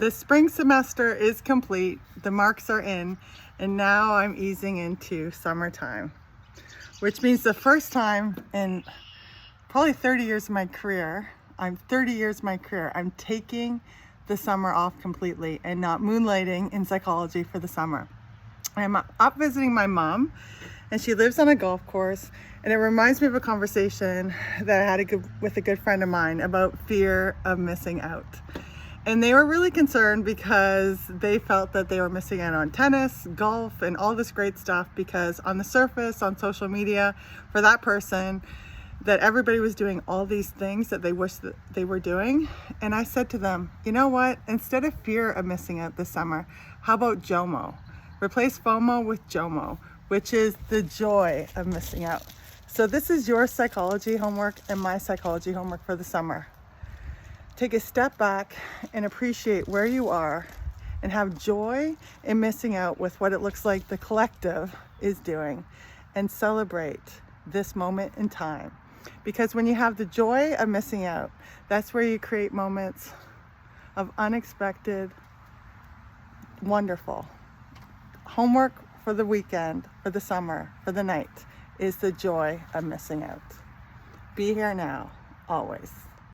The spring semester is complete, the marks are in, and now I'm easing into summertime, which means the first time in probably 30 years of my career, I'm taking the summer off completely and not moonlighting in psychology for the summer. I'm up visiting my mom, and she lives on a golf course, and it reminds me of a conversation that I had with a good friend of mine about fear of missing out. And they were really concerned because they felt that they were missing out on tennis, golf, and all this great stuff, because on the surface, on social media, for that person, that everybody was doing all these things that they wish that they were doing. And I said to them, you know what? Instead of fear of missing out this summer, how about JOMO? Replace FOMO with JOMO, which is the joy of missing out. So this is your psychology homework and my psychology homework for the summer. Take a step back and appreciate where you are and have joy in missing out with what it looks like the collective is doing, and celebrate this moment in time. Because when you have the joy of missing out, that's where you create moments of unexpected, wonderful. Homework for the weekend, for the summer, for the night is the joy of missing out. Be here now, always.